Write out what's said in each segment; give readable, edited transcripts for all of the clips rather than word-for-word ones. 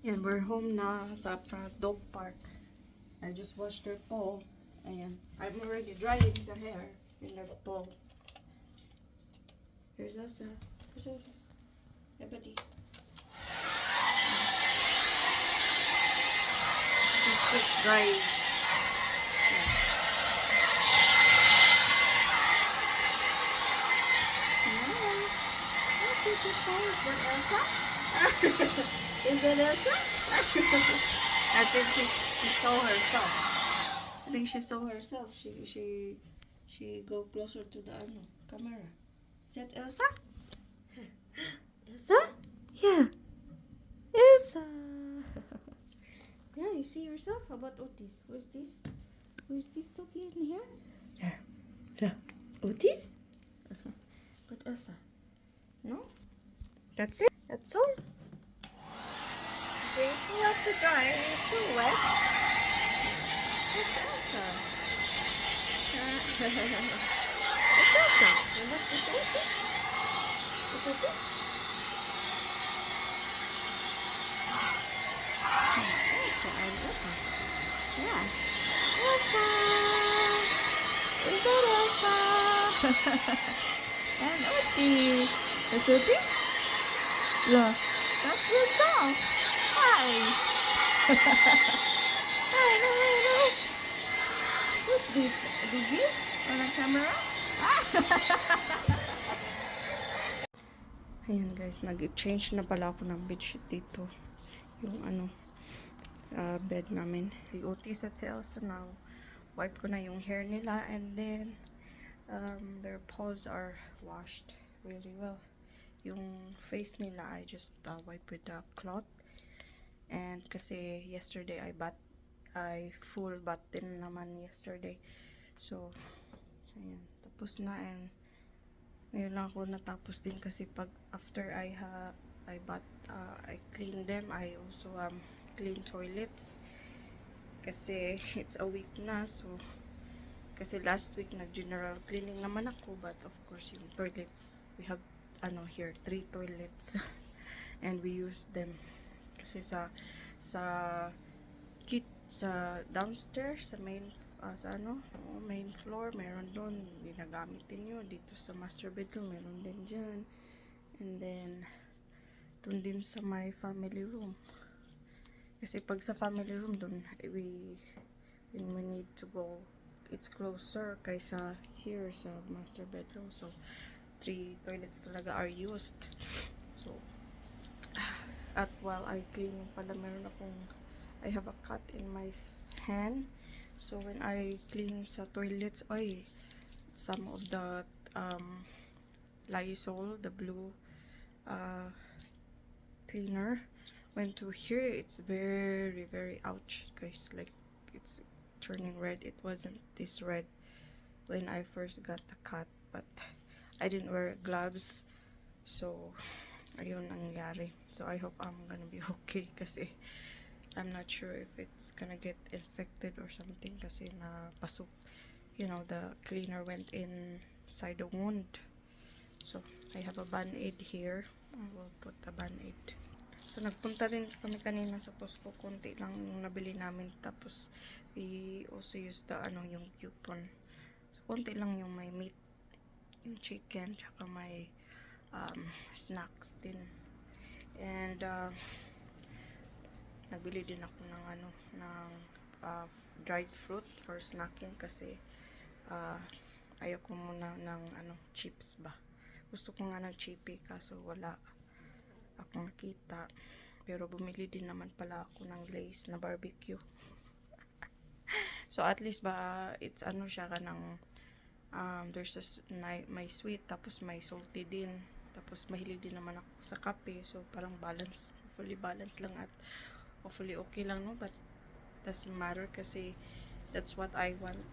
And we're home na sa front dog park. I just washed her paw. And I'm already drying the hair in the paw. Here's Elsa. Here's Otis. Hey, buddy. She's just drying. Is that Elsa? Is that Elsa? I think she saw herself. I think she saw herself. She go closer to the camera. Is that Elsa? Elsa? Yeah. Elsa. Yeah, you see yourself? How about Otis? Who's this? Who's this talking in here? Yeah. Look. Otis? But Elsa? No? That's it? That's all? Okay, you still have to dry. It's too wet. It's Elsa. It's Elsa. You look at Otis? Look at this. Elsa and Otis. Yeah. Elsa! Is that Elsa? And Otis. That's Otis? Look. That's yourself. Hi. Hi, hello. Who's this? Digi? On the camera? Ayan guys, nag-change na pala ako ng bedsheet dito. Yung bed namin. The Otis at si Elsa now. Wipe ko na yung hair nila and then their paws are washed really well. Yung face nila I just wipe with the cloth. And kasi yesterday I full bath din naman yesterday. So ayan, tapos na and ngayon lang ako natapos din kasi pag after I clean them, I also clean toilets kasi it's a week na, so kasi last week nag general cleaning naman ako, but of course yung toilets we have here 3 toilets and we use them kasi sa downstairs sa main main floor meron doon ginagamit din yun. Dito sa master bedroom meron din dyan, and then doon din sa my family room kasi pag sa family room doon when we need to go it's closer kaysa here sa master bedroom, so 3 toilets talaga are used. So at while I clean pala I have a cut in my hand, so when I clean sa toilets, some of the Lysol, the blue cleaner went to here. It's very very ouch guys, like it's turning red. It wasn't this red when I first got the cut, but I didn't wear gloves, so ayun nangyari. So I hope I'm gonna be okay kasi I'm not sure if it's gonna get infected or something kasi napasok, the cleaner went inside the wound. So I have a band-aid here. I will put the band-aid. So nagpunta rin kami kanina sa Costco, konti lang yung nabili namin, tapos we also use the yung coupon. So konti lang yung may meat, yung chicken, tsaka may snacks din. And nagbili din ako ng dried fruit for snacking kasi ayoko muna ng chips ba. Gusto ko nga ng chippy kaso wala akong nakita. Pero bumili din naman pala ako ng Lay's na barbecue. So at least ba it's siya kanang there's may sweet tapos may salty din. Tapos mahilig din naman ako sa kape, so parang balance, hopefully balance lang at hopefully okay lang, no? But doesn't matter kasi that's what I want,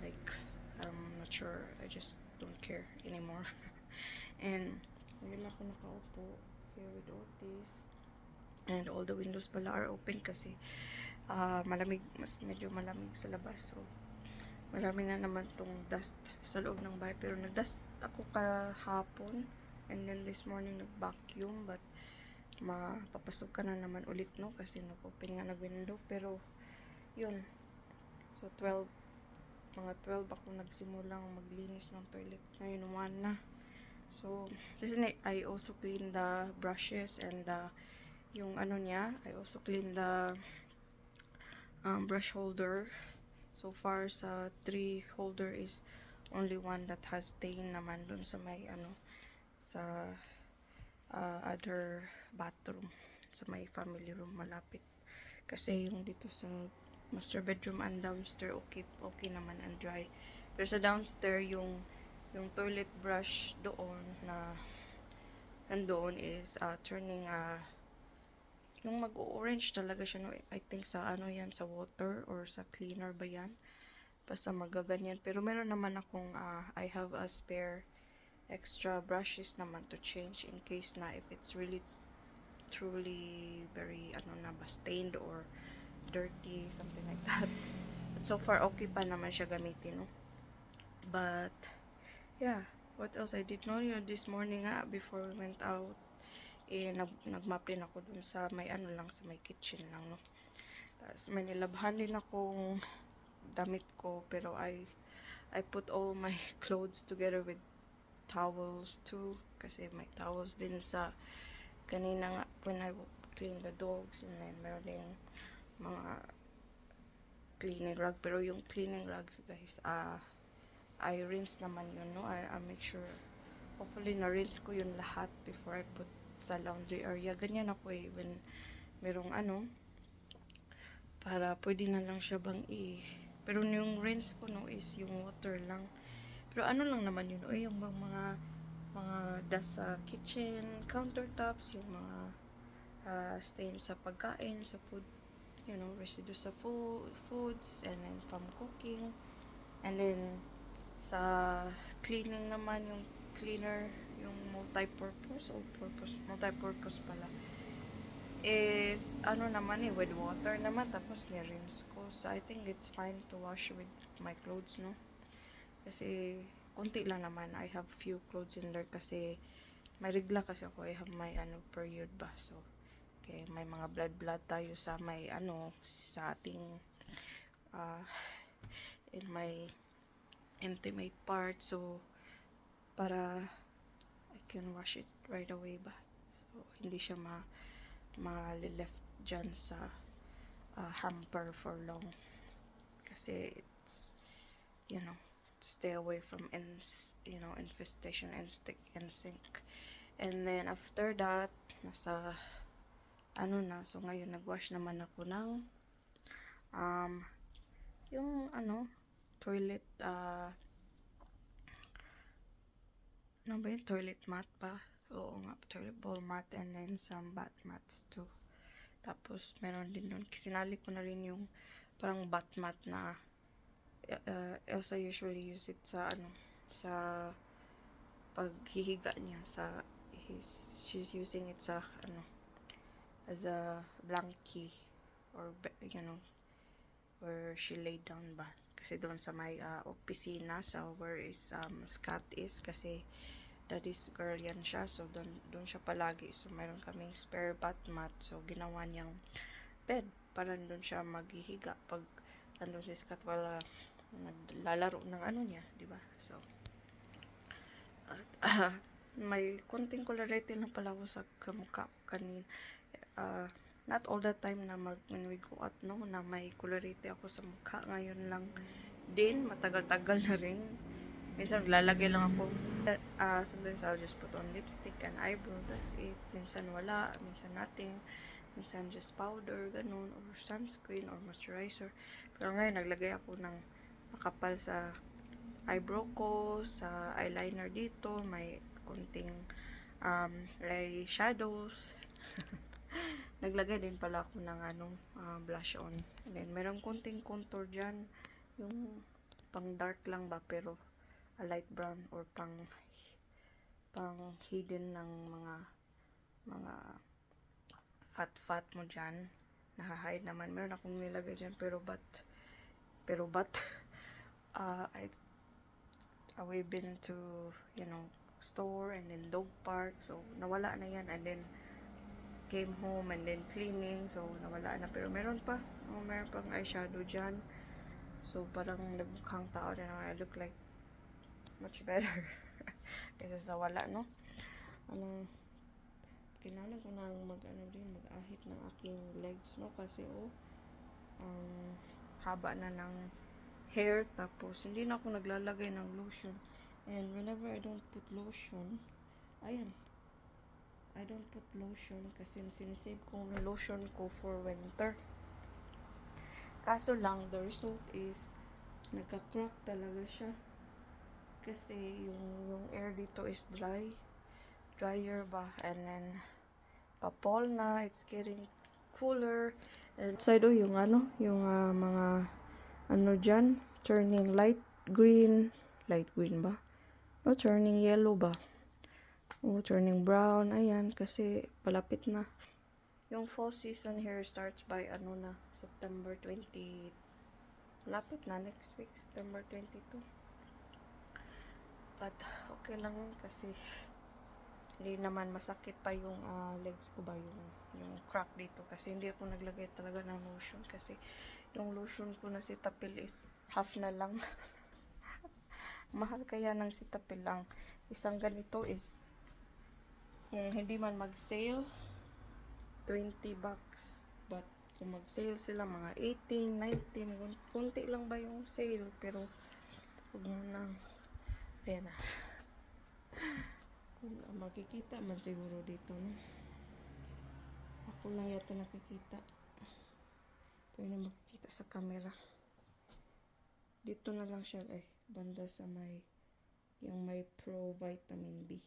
like I'm not sure, I just don't care anymore. And ngayon ako nakaupo here with Otis and all the windows pala are open kasi medyo malamig sa labas, so marami na naman tong dust sa loob ng bahay. Pero nag-dust ako kahapon and then this morning nag-vacuum, but mapapasok ka na naman ulit, no? Kasi nag-open nga na window. Pero, yun. So, mga 12 ako nagsimulang maglinis ng toilet. Ngayon, 1 na. So, I also clean the brushes and yung ano niya, I also clean the brush holder. So far, sa 3 holder is only one that has stain naman dun sa may sa other bathroom, sa may family room malapit. Kasi yung dito sa master bedroom and downstairs okay naman and dry. Pero sa downstairs yung toilet brush doon na nandoon is turning yung mag-orange talaga siya, no? I think sa yan, sa water or sa cleaner ba yan, basta magaganyan. Pero meron naman akong I have a spare extra brushes naman to change in case na if it's really truly very stained or dirty, something like that. But so far okay pa naman siya gamitin, no? But yeah, what else I did know, this morning before we went out, nagmap din ako dun sa may sa may kitchen lang, no? Tapos may nilabhan din akong damit ko, pero I put all my clothes together with towels too, kasi may towels din sa kanina nga when I clean the dogs, and then meron din mga cleaning rug. Pero yung cleaning rugs, guys, I rinse naman yun, no? I make sure, hopefully na-rinse ko yun lahat before I put sa laundry area. Ganyan ako when merong para pwede na lang siya pero yung rinse ko, no, is yung water lang. Pero lang naman yun, yung mga dust sa kitchen countertops, yung mga stain sa pagkain, sa food, residue sa foods, and then from cooking. And then sa cleaning naman, yung cleaner, yung multi-purpose pala, is naman with water naman, tapos ni-rinse ko. So I think it's fine to wash with my clothes, no? Kasi konti lang naman, I have few clothes in there kasi may regla kasi ako, I have my period ba. So okay, may mga blood tayo sa may sa ating in my intimate part, so para I can wash it right away ba, so hindi siya left dyan sa hamper for long, kasi it's to stay away from infestation and stick and sink. And then after that, nasa so ngayon nagwash naman ako ng yung toilet toilet mat pa. Oo nga, toilet bowl mat, and then some bath mats too. Tapos meron din doon, sinali ko na rin yung parang bath mat na Elsa usually use it sa sa paghihiga niya, she's using it sa as a blankie, or where she laid down ba, kasi doon sa may opisina, sa where is Scott is, kasi daddy's girl yan siya, so doon siya palagi. So mayroon kaming spare bath mat, so ginawa niyang bed para doon siya maghihiga pag andun si Scott, wala naglalaro ng niya, di ba? So at may konting colorete lang pala ako sa kamukha kanina. Not all the time na when we go out, no, na may colorete ako sa mukha. Ngayon lang din, matagal-tagal na rin. Minsan lalagay lang ako. Sometimes I'll just put on lipstick and eyebrow, that's it. Minsan wala, minsan nothing. Minsan just powder, ganun, or sunscreen, or moisturizer. Pero ngayon, naglagay ako ng makapal sa eyebrow ko, sa eyeliner dito, may konting eye shadows. Naglagay din pala ako ng blush on. And then merong konting contour dyan, yung pang dark lang ba, pero a light brown, or pang hidden ng mga fat mo dyan, nakahide naman. Meron akong nilagay dyan, pero we've been to store and then dog park, so nawala na yan. And then came home and then cleaning, so nawala na. Pero meron pa. Meron pang eyeshadow dyan. So, parang nagmukhang tao na I look like much better. Kasi sa wala, no? Kailangan ko nang mag-ahit ng aking legs, no? Kasi, haba na ng hair. Tapos, hindi na ako naglalagay ng lotion. And whenever I don't put lotion, ayan. I don't put lotion kasi sinisave ko yung lotion ko for winter. Kaso lang, the result is, nagka-crack talaga siya. Kasi yung air dito is drier ba. And then, papol na, it's getting cooler. And side yung mga dyan, turning light green ba? No, turning yellow ba? Turning brown, ayan, kasi palapit na. Yung fall season here starts by September 20. Lapit na, next week, September 22. But, okay lang yun kasi hindi naman masakit pa yung legs ko ba, yung crack dito. Kasi hindi ako naglagay talaga ng lotion. Kasi yung lotion ko na Cetaphil is half na lang. Mahal kaya ng Cetaphil lang. Isang ganito is, kung hindi man mag-sale, $20. But, kung mag-sale sila, mga 18, 19, kunti lang ba yung sale. Pero, huwag mo nang, ayan na. Kung makikita man siguro dito, no? Ako lang yata nakikita. Ito yung makikita sa camera. Dito na lang siya, banda sa yung may Pro Vitamin B.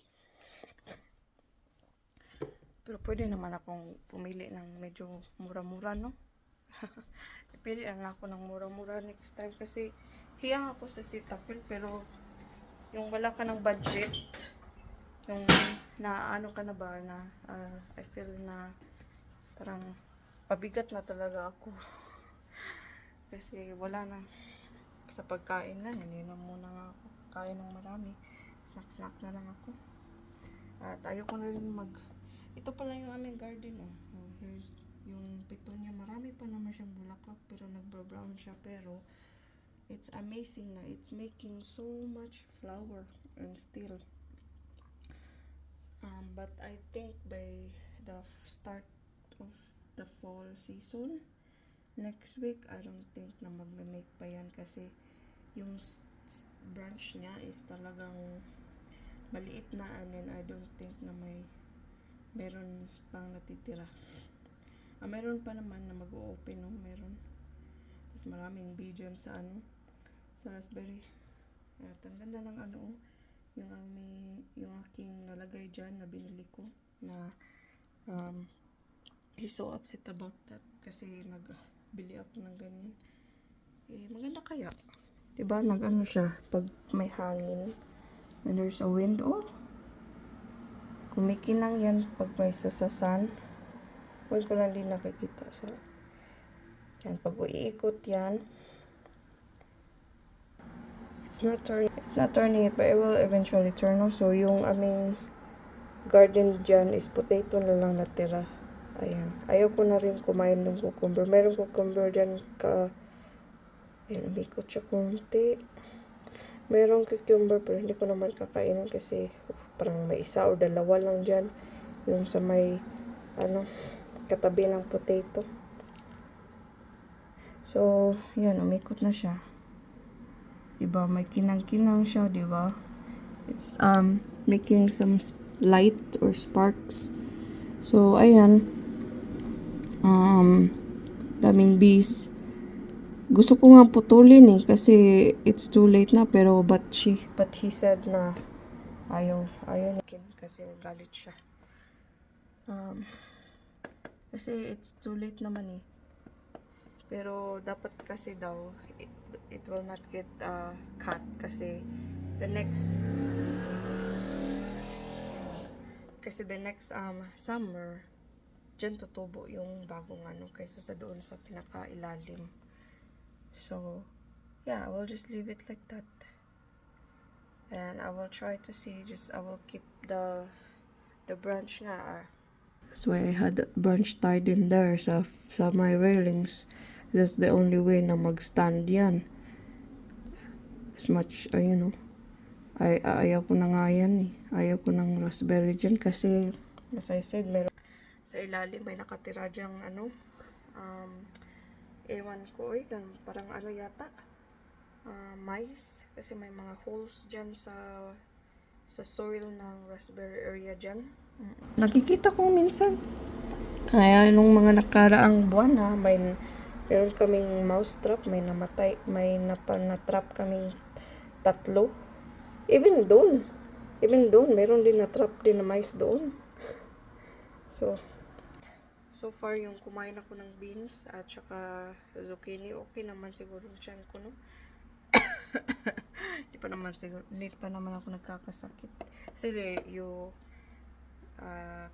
Pero pwede naman akong pumili ng medyo mura-mura, no? Pili lang ako ng mura-mura next time kasi hiyang ako sa Cetaphil, pero yung wala ka ng budget, yung ka na ba na I feel na parang pabigat na talaga ako. Kasi wala na sa pagkain na, hindi na muna nga ako kakain ng marami. Snack na lang ako. At ayoko na rin ito pala yung aming garden, here's yung petunia. Marami pa naman siyang bulaklak, pero nagba-brown siya. Pero, it's amazing na it's making so much flower and still. But I think by the start of the fall season, next week, I don't think na magme-make pa yan kasi yung branch niya is talagang maliit na, and then I don't think na meron pang natitira. Meron pa naman na mag-o-open, no? Meron. Tapos maraming bee dyan sa raspberry. At ang ganda ng yung aking nalagay dyan na binili ko na he's so upset about that kasi nagbili ako ng ganyan. Maganda kaya. Diba, siya pag may hangin, when there's a wind, kumikinang yan pag may sasasan. Huwag ko lang din nakikita sa yan, pag iikot yan, it's not turning it, but it will eventually turn off. So yung aming garden dyan is potato na lang natira. Ayan, ayaw ko na rin kumain ng cucumber. Meron cucumber dyan ayan, umikot siya kunti. Merong cucumber pero hindi ko naman kakainin kasi parang may isa o dalawa lang dyan. Yung sa may katabi ng potato. So, yan, umikot na siya. Diba, may kinang-kinang siya, diba? It's making some light or sparks. So, ayan. Daming bees. Gusto ko nga putulin kasi it's too late na, pero but he said na ayaw nikin kasi galit siya. Kasi it's too late naman pero dapat kasi daw it will not get cut kasi the next summer dyan tutubo yung bagong kaysa sa doon sa pinakailalim. So yeah, I will just leave it like that. And I will try to see, I will keep the branch nga That's why I had that branch tied in there sa my railings. That's the only way na mag-stand yan. As much, you know, ayaw ko na nga yan eh. Ayaw ko ng raspberry dyan kasi, as I said, meron sa ilalim may nakatira dyang ano, ewan ko eh, parang ano yata, mice. Kasi may mga holes dyan sa soil ng raspberry area dyan. Nakikita ko minsan. Kaya nung mga nakaraang buwan na, meron kaming mouse trap, may namatay, may na-trap kaming 3. Even doon, meron din na-trap din na mice doon. So far, yung kumain ako ng beans at saka zucchini, okay naman siguro siya ko, no? Hindi pa naman ako nagkakasakit. Kasi you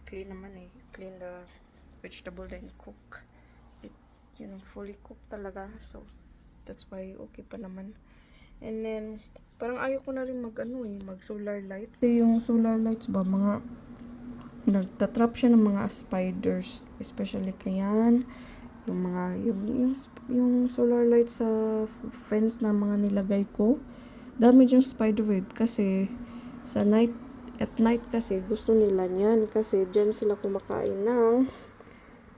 clean naman eh. Clean the vegetable then cook it, you know, fully cooked talaga. So, that's why okay pa naman. And then, parang ayaw ko na rin mag solar lights. Kasi yung solar lights ba, nagtatrap siya ng mga spiders, especially kayan yung solar light sa fence na mga nilagay ko, dami diyang spider web kasi at night kasi gusto nila niyan kasi diyan sila kumakain ng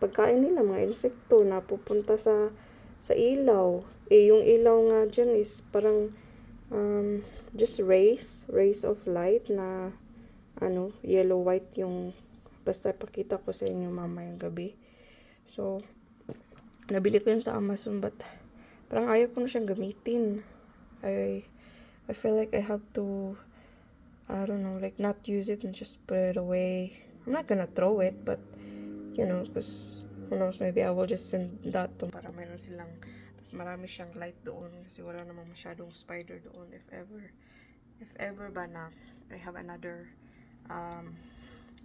pagkain nila, mga insekto na pupunta sa ilaw. Yung ilaw nga diyan is parang just rays of light na yellow white yung basta pakita ko sa inyo mamayang gabi. So, nabili ko yun sa Amazon but parang ayaw ko na siyang gamitin. I feel like I have to, I don't know, like not use it and just put it away. I'm not gonna throw it, but you know, because who knows, maybe I will just send that to para mayroon silang, mas marami siyang light doon kasi wala namang masyadong spider doon if ever ba na I have another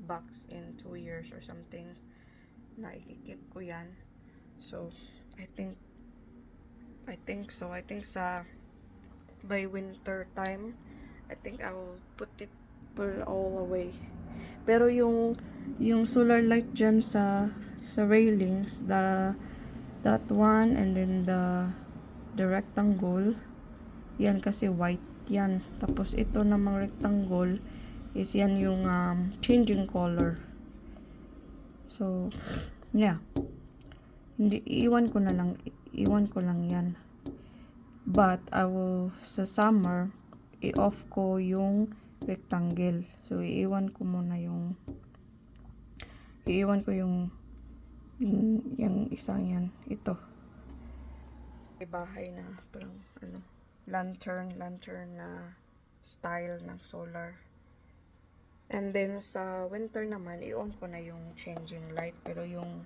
box in 2 years or something na ikikip ko yan. So I think sa by winter time I think I will put it all away. Pero yung solar light dyan sa railings, that one and then the rectangle, yan kasi white yan. Tapos ito namang rectangle is yan yung changing color. So, yeah. Iwan ko lang yan. But I will sa summer i-off ko yung rectangle. So iiwan ko yung isang yan, ito. May bahay na parang lantern na style ng solar. And then sa winter naman i-on ko na yung changing light, pero yung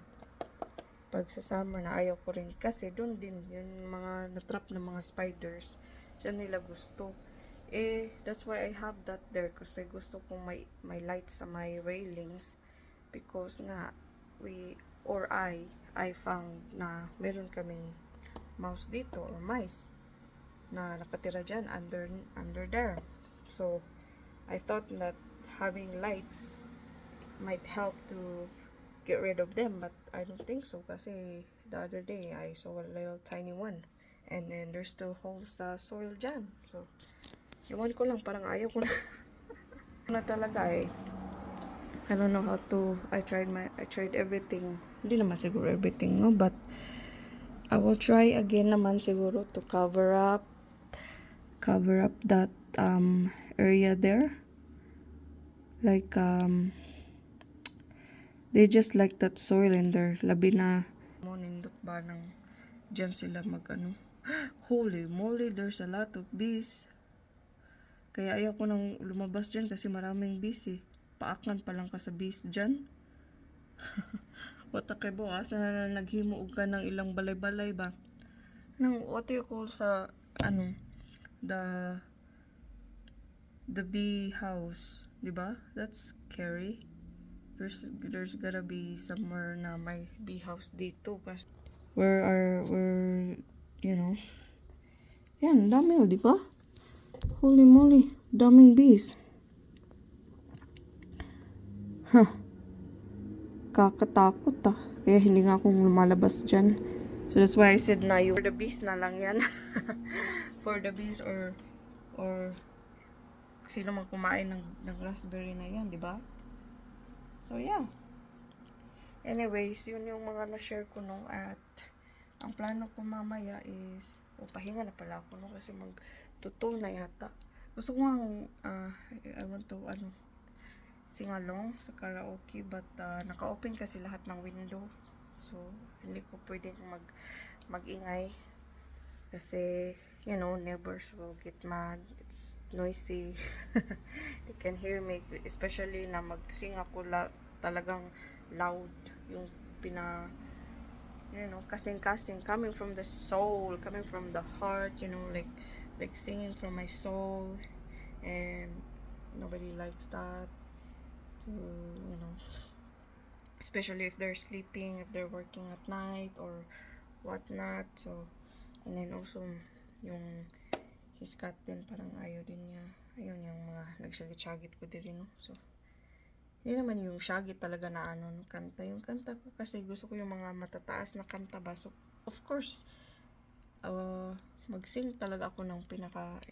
pag sa summer na ayaw ko rin kasi doon din yung mga natrap na mga spiders, diyan nila gusto. That's why I have that there kasi gusto kong may light sa my railings because nga I found na meron kaming mouse dito or mice na nakatira dyan under there. So I thought that having lights might help to get rid of them, but I don't think so kasi the other day I saw a little tiny one and then there's still holes sa soil dyan. So iwan ko lang, parang ayaw ko na talaga eh. I don't know how to, I tried everything. Hindi naman siguro everything, no, but I will try again naman siguro to cover up that area there. Like they just like that soil in there. Labi na nindot ba ng dyan sila holy moly, there's a lot of bees. Kaya ayaw ko nang lumabas dyan kasi maraming bees eh. Paakan pa lang ka sa bees dyan. Wata kay bo, asa na naghimuog ka ng ilang balay-balay ba? What do you call sa the bee house, diba? That's scary. There's gotta be somewhere na may bee house dito. We're you know, yan, dami o, diba? Holy moly, daming bees. Huh. Nakakatakot ah. Kaya hindi nga akong lumalabas dyan. So that's why I said na yung for the bees na lang yan. For the bees or sino man kumain ng raspberry na yan, di ba? So yeah. Anyways, yun yung mga na-share ko no, at ang plano ko mamaya is pahinga na pala ako no kasi magtuto na yata. Gusto ko nga I want to sing along sa karaoke but naka-open kasi lahat ng window. So hindi ko pwedeng mag-ingay kasi you know neighbors will get mad. It's noisy. They can hear me especially na mag-sing ako talagang loud yung you know, kasing-kasing, coming from the soul, coming from the heart, you know, like singing from my soul, and nobody likes that, to, you know, especially if they're sleeping, if they're working at night, or whatnot, so, and then also, yung, si Scott din, parang ayaw din niya, ayun yung mga nagsagit-sagit ko din, no, so, hindi naman yung shaggy talaga na kanta. Yung kanta ko kasi gusto ko yung mga matataas na kanta ba. So, of course, mag-sing talaga ako ng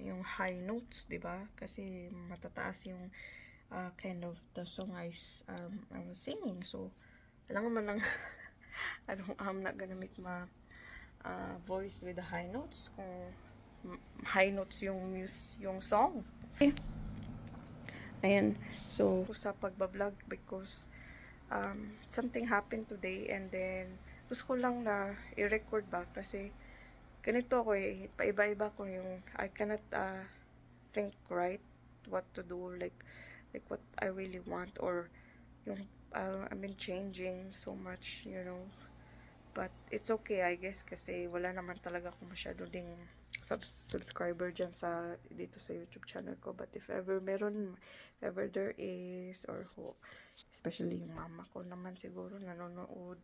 yung high notes, di ba? Kasi matataas yung kind of the song I was singing. So, alam mo lang, I'm not gonna make my voice with the high notes kung high notes yung song. Okay. Ayan, so sa pagbablog because something happened today and then gusto ko lang na i-record ba kasi ganito ako paiba-iba ko yung I cannot think right what to do like what I really want or yung I've been changing so much, you know, but it's okay I guess kasi wala naman talaga ako masyado ding subscriber dyan dito sa YouTube channel ko, but if ever there is or who, especially yung mama ko naman siguro nanonood,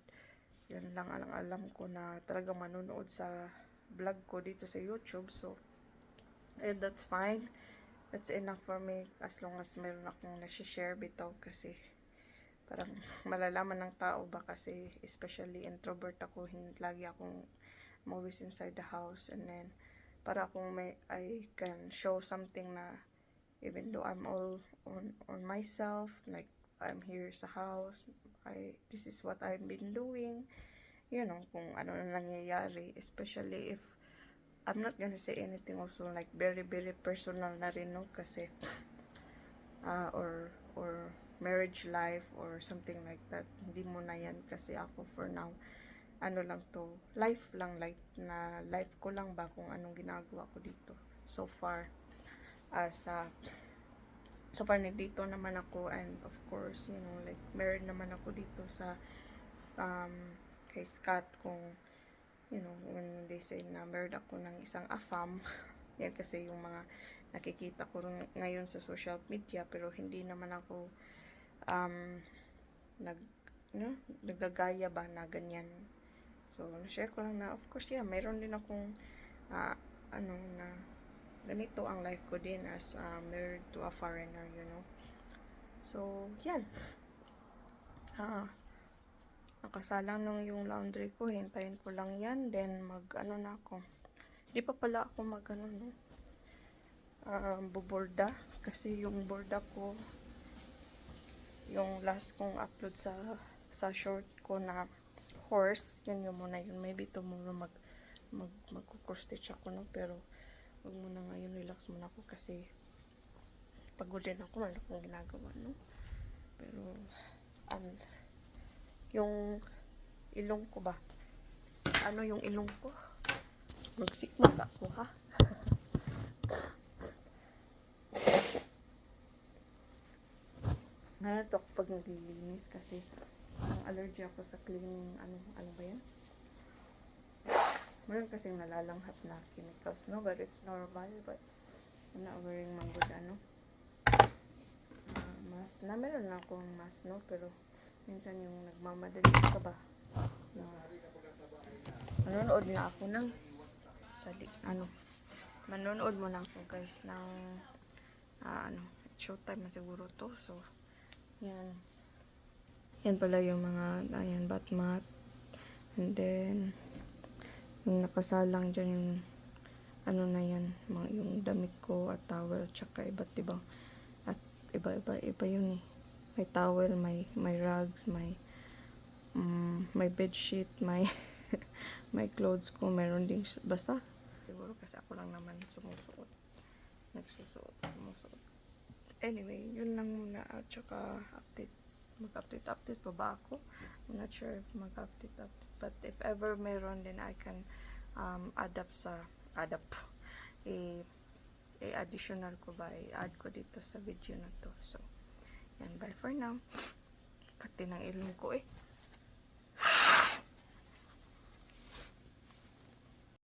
yun lang ang alam ko na talagang manonood sa vlog ko dito sa YouTube, so and that's fine, that's enough for me as long as meron akong nasi-share bitaw kasi parang malalaman ng tao ba kasi especially introvert ako, lagi akong always inside the house, and then para kung I can show something na even though I'm all on myself, like I'm here sa house, this is what I've been doing, you know, kung ano na nangyayari, especially if I'm not gonna say anything also like very very personal na rin no kasi or marriage life or something like that, hindi mo na yan kasi ako for now lang to, life lang, life ko lang ba kung anong ginagawa ko dito so far so far dito naman ako, and of course you know like married naman ako dito sa kay Scott, kung you know when they say na married ako ng isang afam yan kasi yung mga nakikita ko ngayon sa social media, pero hindi naman ako nagagaya ba na ganyan. So, na-share ko lang na, of course, yeah, mayroon din akong, na, ganito ang life ko din as married to a foreigner, you know. So, yan. Nakasalang nung yung laundry ko, hintayin ko lang yan, then na ako. Di pa pala ako no, buborda, kasi yung borda ko, yung last kong upload sa short ko na horse, yun muna yun. Maybe tomorrow mag-cross-stitch ako, no? Pero, wag muna ngayon, relax muna ako kasi pagod din ako, wala akong ginagawa, no? Pero, yung ilong ko ba? Ano yung ilong ko? Magsikmas ako, ha? Ngayon to pag naglilinis kasi allergy ako sa cleaning, ano ba yan? Meron kasing nalalanghap na chemicals, no? But it's normal, but I'm not wearing my good, mask. Meron na akong mask, no? Pero, minsan yung nagmamadali ka ba? No. Manonood na ako ng manonood mo na ako, guys, ng showtime na siguro to, so, yan. Yan pala yung mga, ayan, batmat. And then, yung nakasalang dyan yung, ano na yan, mga, yung damit ko at towel, tsaka iba't ibang, at iba yun eh. May towel, may rugs, may bedsheet, may, may clothes ko, mayroon ding basa. Siguro kasi ako lang naman sumusuot. Anyway, yun lang muna at tsaka update. Mag-update pa ba ako? I'm not sure if mag-update. But if ever meron, then I can adapt additional ko ba, i-add ko dito sa video na to. So, yan, bye for now. Kati ng ilong ko eh.